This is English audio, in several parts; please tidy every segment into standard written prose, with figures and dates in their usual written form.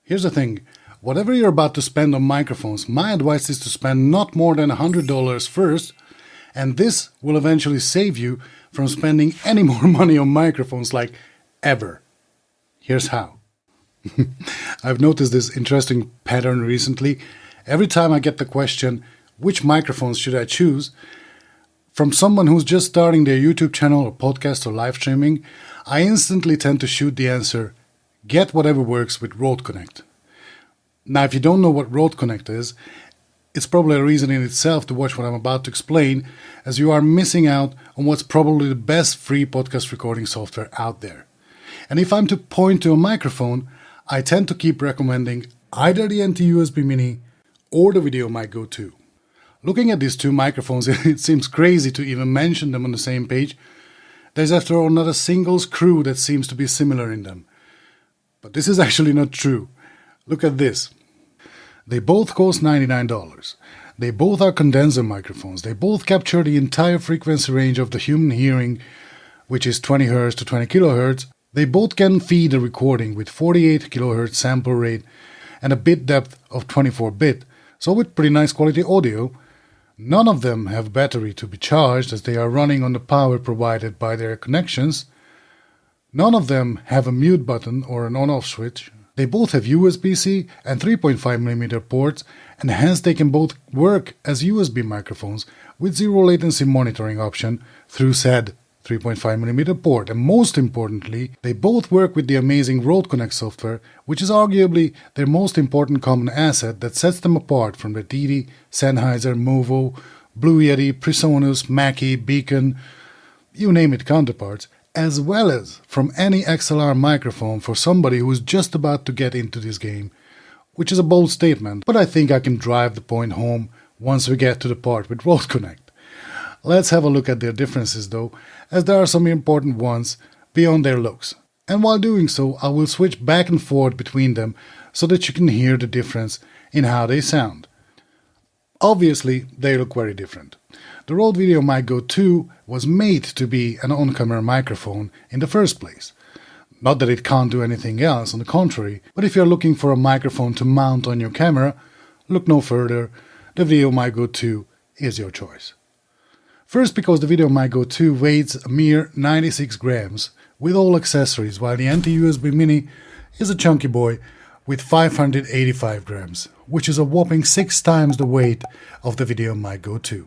Here's the thing, whatever you're about to spend on microphones, my advice is to spend not more than $100 first, and this will eventually save you from spending any more money on microphones, like ever. Here's how. I've noticed this interesting pattern recently. Every time I get the question, which microphones should I choose, from someone who's just starting their YouTube channel or podcast or live streaming, I instantly tend to shoot the answer, get whatever works with Rode Connect. Now, if you don't know what Rode Connect is, it's probably a reason in itself to watch what I'm about to explain, as you are missing out on what's probably the best free podcast recording software out there. And if I'm to point to a microphone, I tend to keep recommending either the NT-USB Mini or the VideoMic Go II. Looking at these two microphones, it seems crazy to even mention them on the same page. There's after all not a single screw that seems to be similar in them. But this is actually not true. Look at this. They both cost $99. They both are condenser microphones. They both capture the entire frequency range of the human hearing, which is 20 Hz to 20 kHz. They both can feed a recording with 48 kHz sample rate and a bit depth of 24 bit, so with pretty nice quality audio. None of them have battery to be charged, as they are running on the power provided by their connections. None of them have a mute button or an on-off switch. They both have USB-C and 3.5mm ports, and hence they can both work as USB microphones with zero latency monitoring option through said 3.5mm port. And most importantly, they both work with the amazing Rode Connect software, which is arguably their most important common asset that sets them apart from the DD, Sennheiser, Movo, Blue Yeti, Presonus, Mackie, Beacon, you name it counterparts, as well as from any XLR microphone for somebody who is just about to get into this game, which is a bold statement, but I think I can drive the point home once we get to the part with Rode Connect. Let's have a look at their differences though, as there are some important ones beyond their looks. And while doing so, I will switch back and forth between them so that you can hear the difference in how they sound. Obviously, they look very different. The Rode VideoMic Go II was made to be an on-camera microphone in the first place. Not that it can't do anything else, on the contrary, but if you're looking for a microphone to mount on your camera, look no further, the VideoMic Go II is your choice. First, because the VideoMic Go II weighs a mere 96 grams with all accessories, while the NT-USB Mini is a chunky boy with 585 grams, which is a whopping 6 times the weight of the VideoMic Go II.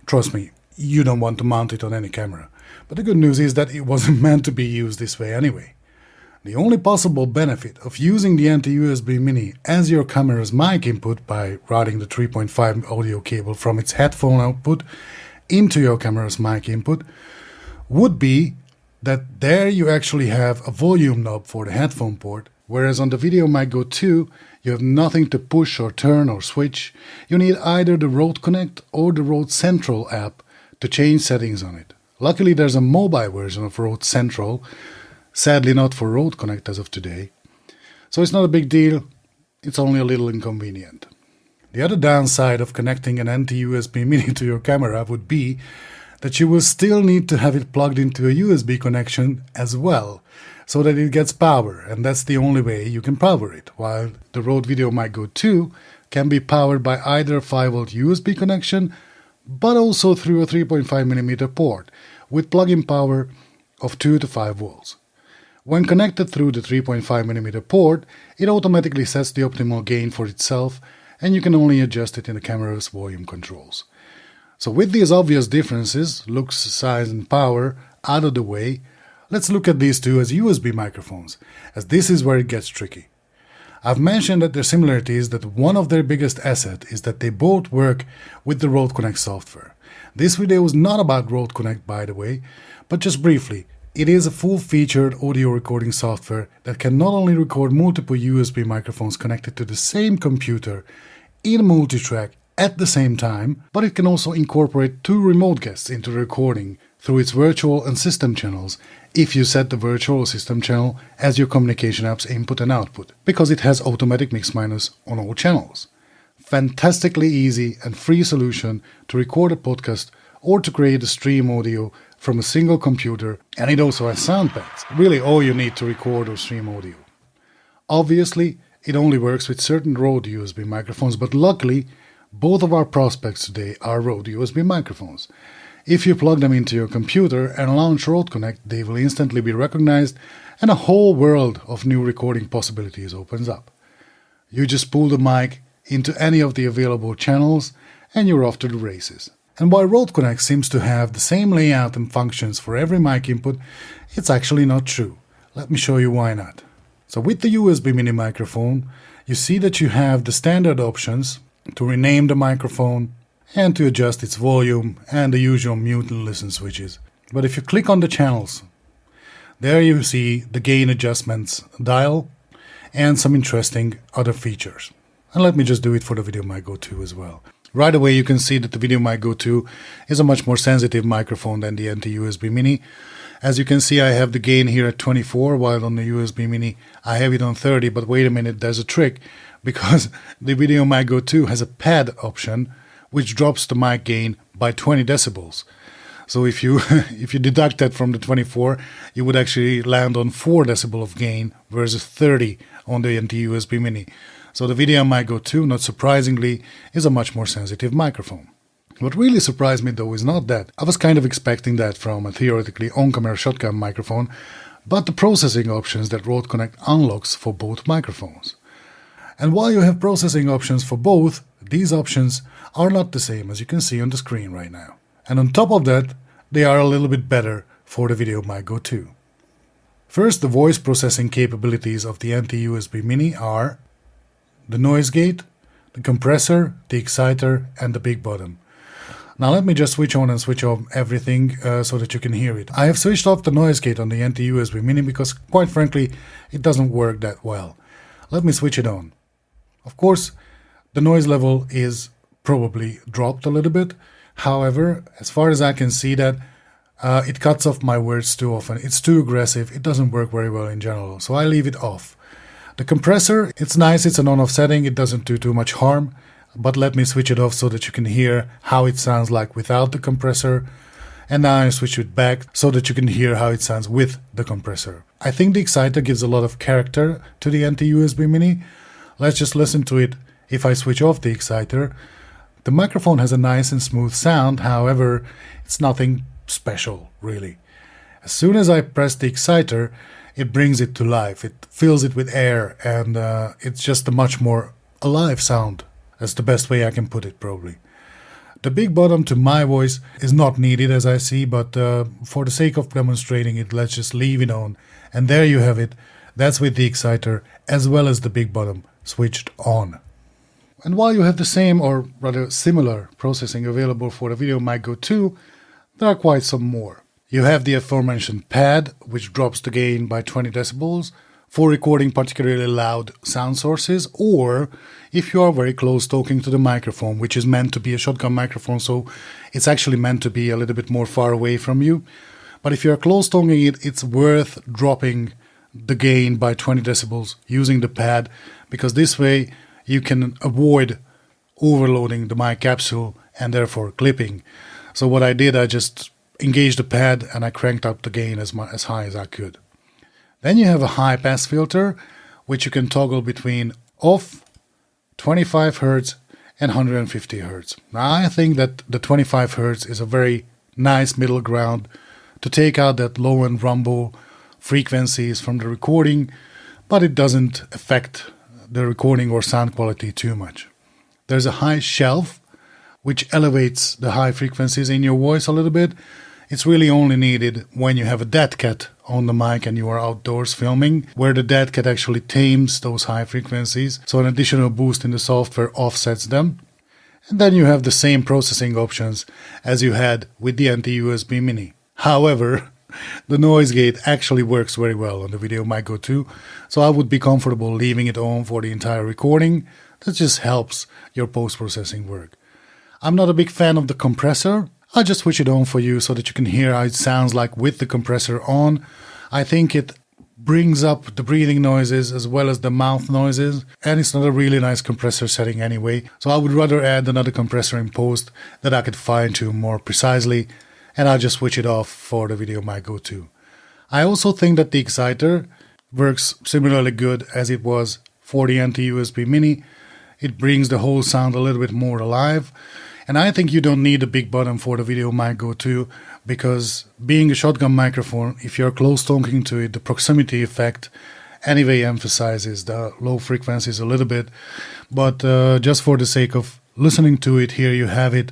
Trust me, you don't want to mount it on any camera, but the good news is that it wasn't meant to be used this way anyway. The only possible benefit of using the NT-USB Mini as your camera's mic input by routing the 3.5 audio cable from its headphone output into your camera's mic input would be that there you actually have a volume knob for the headphone port, whereas on the VideoMic Go II you have nothing to push or turn or switch. You need either the Rode Connect or the Rode Central app to change settings on it. Luckily there's a mobile version of Rode Central, sadly not for Rode Connect as of today, so it's not a big deal, it's only a little inconvenient. The other downside of connecting an NT-USB Mini to your camera would be that you will still need to have it plugged into a USB connection as well, so that it gets power, and that's the only way you can power it, while the Rode VideoMic Go II can be powered by either a 5V USB connection, but also through a 3.5mm port, with plug-in power of 2 to 5 volts. When connected through the 3.5mm port, it automatically sets the optimal gain for itself, and you can only adjust it in the camera's volume controls. So with these obvious differences, looks, size and power, out of the way, let's look at these two as USB microphones, as this is where it gets tricky. I've mentioned that their similarity is that one of their biggest assets is that they both work with the Rode Connect software. This video is not about Rode Connect, by the way, but just briefly, it is a full-featured audio recording software that can not only record multiple USB microphones connected to the same computer in multi-track at the same time, but it can also incorporate 2 remote guests into the recording through its virtual and system channels if you set the virtual or system channel as your communication app's input and output, because it has automatic mix minus on all channels. Fantastically easy and free solution to record a podcast or to create a stream audio from a single computer, and it also has sound pads, really all you need to record or stream audio. Obviously, it only works with certain Rode USB microphones, but luckily both of our prospects today are Rode USB microphones. If you plug them into your computer and launch Rode Connect, they will instantly be recognized and a whole world of new recording possibilities opens up. You just pull the mic into any of the available channels and you're off to the races. And while Rode Connect seems to have the same layout and functions for every mic input, it's actually not true. Let me show you why not. So with the USB mini microphone, you see that you have the standard options to rename the microphone and to adjust its volume and the usual mute and listen switches. But if you click on the channels, there you see the gain adjustments dial and some interesting other features. And let me just do it for the VideoMic Go II as well. Right away you can see that the VideoMic Go II is a much more sensitive microphone than the NT-USB Mini. As you can see, I have the gain here at 24, while on the USB Mini I have it on 30, but wait a minute, there's a trick, because the VideoMic Go II has a pad option which drops the mic gain by 20 decibels. So if you deduct that from the 24, you would actually land on 4 decibel of gain versus 30 on the NT-USB Mini. So the VideoMic Go II, not surprisingly, is a much more sensitive microphone. What really surprised me though is not that. I was kind of expecting that from a theoretically on-camera shotgun microphone, but the processing options that Rode Connect unlocks for both microphones. And while you have processing options for both, these options are not the same as you can see on the screen right now. And on top of that, they are a little bit better for the VideoMic Go II. First, the voice processing capabilities of the NT-USB Mini are the noise gate, the compressor, the exciter, and the big bottom. Now let me just switch on and switch off everything so that you can hear it. I have switched off the noise gate on the NT-USB Mini because, quite frankly, it doesn't work that well. Let me switch it on. Of course, the noise level is probably dropped a little bit. However, as far as I can see that, it cuts off my words too often. It's too aggressive. It doesn't work very well in general, so I leave it off. The compressor, it's nice, it's an on-off setting, it doesn't do too much harm, but let me switch it off so that you can hear how it sounds like without the compressor. And now I switch it back so that you can hear how it sounds with the compressor. I think the exciter gives a lot of character to the NT-USB Mini. Let's just listen to it. If I switch off the exciter, the microphone has a nice and smooth sound, however, it's nothing special, really. As soon as I press the exciter, it brings it to life. It fills it with air, and it's just a much more alive sound. That's the best way I can put it, probably. The big bottom to my voice is not needed, as I see, but for the sake of demonstrating it, let's just leave it on. And there you have it. That's with the exciter, as well as the big bottom switched on. And while you have the same, or rather similar, processing available for the VideoMic Go II, there are quite some more. You have the aforementioned pad, which drops the gain by 20 decibels for recording particularly loud sound sources, or if you are very close talking to the microphone, which is meant to be a shotgun microphone, so it's actually meant to be a little bit more far away from you. But if you are close talking it, it's worth dropping the gain by 20 decibels using the pad, because this way you can avoid overloading the mic capsule and therefore clipping. So what I did, I just engaged the pad and I cranked up the gain as high as I could. Then you have a high pass filter, which you can toggle between off, 25 Hz and 150 Hz. Now I think that the 25 Hz is a very nice middle ground to take out that low and rumble frequencies from the recording, but it doesn't affect the recording or sound quality too much. There's a high shelf, which elevates the high frequencies in your voice a little bit. It's really only needed when you have a dead cat on the mic and you are outdoors filming, where the dead cat actually tames those high frequencies, so an additional boost in the software offsets them. And then you have the same processing options as you had with the NT-USB Mini. However, the noise gate actually works very well on the VideoMic Go II, so I would be comfortable leaving it on for the entire recording. That just helps your post-processing work. I'm not a big fan of the compressor. I'll just switch it on for you so that you can hear how it sounds like with the compressor on. I think it brings up the breathing noises as well as the mouth noises, and it's not a really nice compressor setting anyway, so I would rather add another compressor in post that I could fine-tune more precisely, and I'll just switch it off for the VideoMic Go II. I also think that the exciter works similarly good as it was for the anti-USB Mini. It brings the whole sound a little bit more alive. And I think you don't need a big bottom for the VideoMic Go II, because being a shotgun microphone, if you're close talking to it, the proximity effect anyway emphasizes the low frequencies a little bit. But just for the sake of listening to it, here you have it.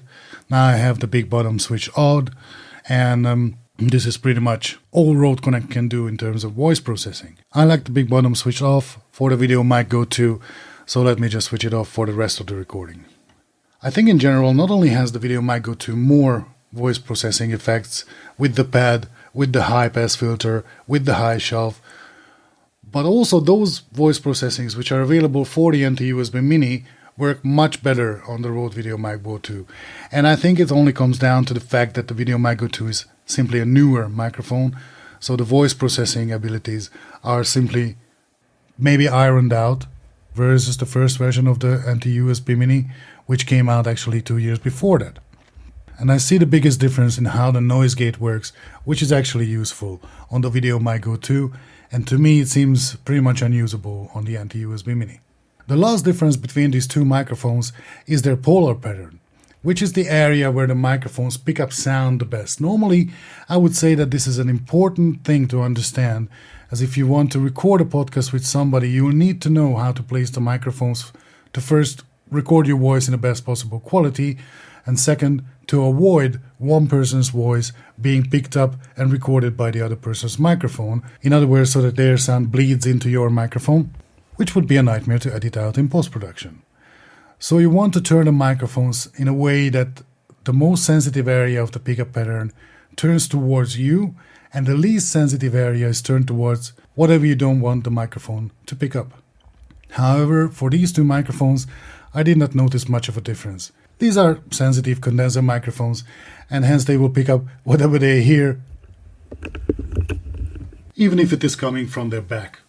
Now I have the big bottom switch on, and this is pretty much all Rode Connect can do in terms of voice processing. I like the big bottom switch off for the VideoMic Go II, so let me just switch it off for the rest of the recording. I think in general, not only has the VideoMic Go II more voice processing effects with the pad, with the high pass filter, with the high shelf, but also those voice processings which are available for the anti-USB Mini work much better on the Rode VideoMic Go II. And I think it only comes down to the fact that the VideoMic Go II is simply a newer microphone, so the voice processing abilities are simply maybe ironed out versus the first version of the anti-USB Mini, which came out actually 2 years before that. And I see the biggest difference in how the noise gate works, which is actually useful on the VideoMic Go II, and to me it seems pretty much unusable on the anti-USB Mini. The last difference between these two microphones is their polar pattern, which is the area where the microphones pick up sound the best. Normally, I would say that this is an important thing to understand, as if you want to record a podcast with somebody, you will need to know how to place the microphones to first record your voice in the best possible quality, and second, to avoid one person's voice being picked up and recorded by the other person's microphone. In other words, so that their sound bleeds into your microphone, which would be a nightmare to edit out in post-production. So you want to turn the microphones in a way that the most sensitive area of the pickup pattern turns towards you, and the least sensitive area is turned towards whatever you don't want the microphone to pick up. However, for these two microphones, I did not notice much of a difference. These are sensitive condenser microphones, and hence they will pick up whatever they hear, even if it is coming from their back,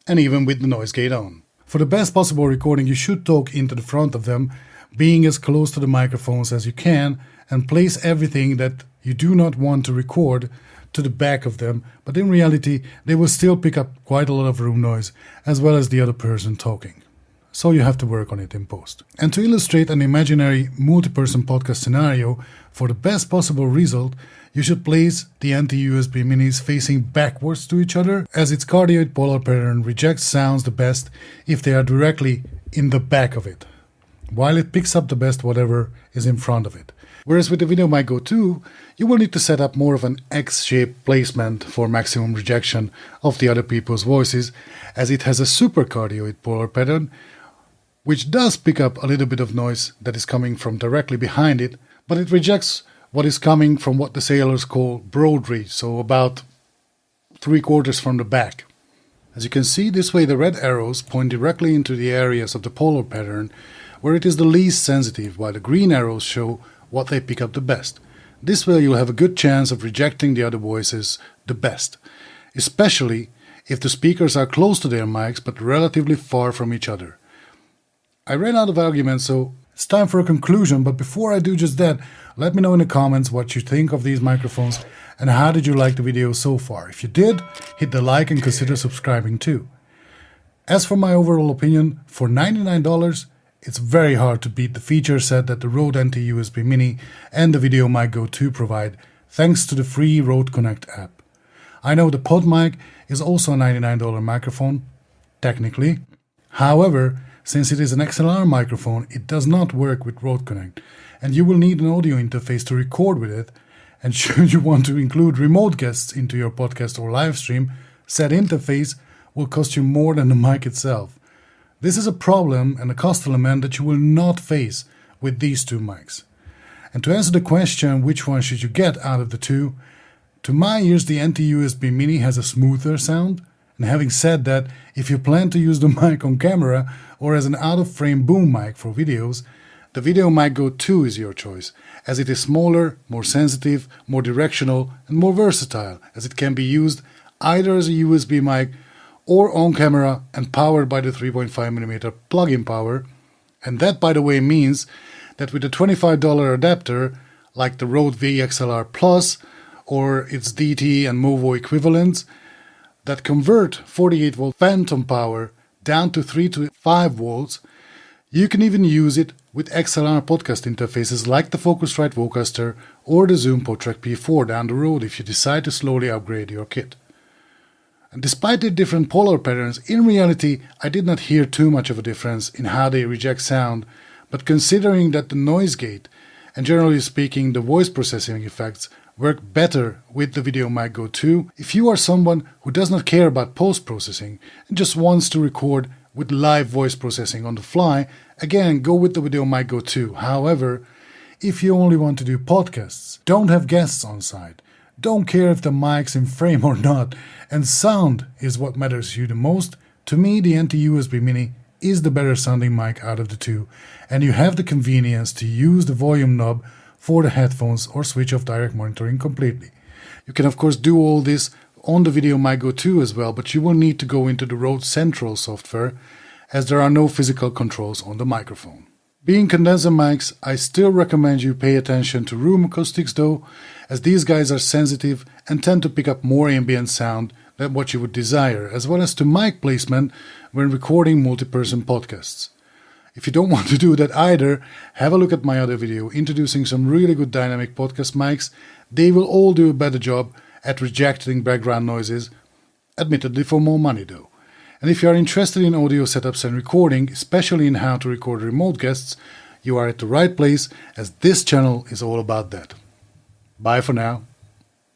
and even with the noise gate on. For the best possible recording, you should talk into the front of them, being as close to the microphones as you can, and place everything that you do not want to record to the back of them, but in reality they will still pick up quite a lot of room noise, as well as the other person talking. So you have to work on it in post. And to illustrate an imaginary multi-person podcast scenario, for the best possible result, you should place the anti-USB Minis facing backwards to each other, as its cardioid polar pattern rejects sounds the best if they are directly in the back of it, while it picks up the best whatever is in front of it. Whereas with the VideoMic Go II, you will need to set up more of an X-shaped placement for maximum rejection of the other people's voices, as it has a supercardioid polar pattern, which does pick up a little bit of noise that is coming from directly behind it, but it rejects what is coming from what the sailors call broad reach, so about 3/4 from the back. As you can see, this way the red arrows point directly into the areas of the polar pattern where it is the least sensitive, while the green arrows show what they pick up the best. This way you'll have a good chance of rejecting the other voices the best, especially if the speakers are close to their mics but relatively far from each other. I ran out of arguments, so it's time for a conclusion, but before I do just that, let me know in the comments what you think of these microphones and how did you like the video so far. If you did, hit the like and consider subscribing too. As for my overall opinion, for $99, it's very hard to beat the feature set that the Rode anti-USB Mini and the VideoMic Go II provide, thanks to the free Rode Connect app. I know the PodMic is also a $99 microphone, technically. However, since it is an XLR microphone, it does not work with Rode Connect, and you will need an audio interface to record with it, and should you want to include remote guests into your podcast or live stream, said interface will cost you more than the mic itself. This is a problem and a cost element that you will not face with these two mics. And to answer the question, which one should you get out of the two, to my ears the anti-USB Mini has a smoother sound, and having said that, if you plan to use the mic on camera or as an out-of-frame boom mic for videos, the VideoMic Go II is your choice, as it is smaller, more sensitive, more directional, and more versatile, as it can be used either as a USB mic or on camera and powered by the 3.5mm plug-in power. And that, by the way, means that with a $25 adapter, like the Rode D-XLR Plus or its DT and Movo equivalents, that convert 48-volt phantom power down to 3 to 5 volts. You can even use it with XLR podcast interfaces like the Focusrite Vocaster or the Zoom PodTrack P4 down the road if you decide to slowly upgrade your kit. And despite the different polar patterns, in reality I did not hear too much of a difference in how they reject sound, but considering that the noise gate and generally speaking the voice processing effects work better with the VideoMic Go II, if you are someone who does not care about post-processing and just wants to record with live voice processing on the fly, again go with the VideoMic Go II. However, if you only want to do podcasts, don't have guests on site, don't care if the mic's in frame or not, and sound is what matters to you the most, to me the NT-USB Mini is the better sounding mic out of the two, and you have the convenience to use the volume knob for the headphones or switch off direct monitoring completely. You can of course do all this on the VideoMic Go II as well, but you will need to go into the Rode Central software as there are no physical controls on the microphone. Being condenser mics, I still recommend you pay attention to room acoustics though, as these guys are sensitive and tend to pick up more ambient sound than what you would desire, as well as to mic placement when recording multi-person podcasts. If you don't want to do that either, have a look at my other video introducing some really good dynamic podcast mics. They will all do a better job at rejecting background noises, admittedly for more money though. And if you are interested in audio setups and recording, especially in how to record remote guests, you are at the right place, as this channel is all about that. Bye for now.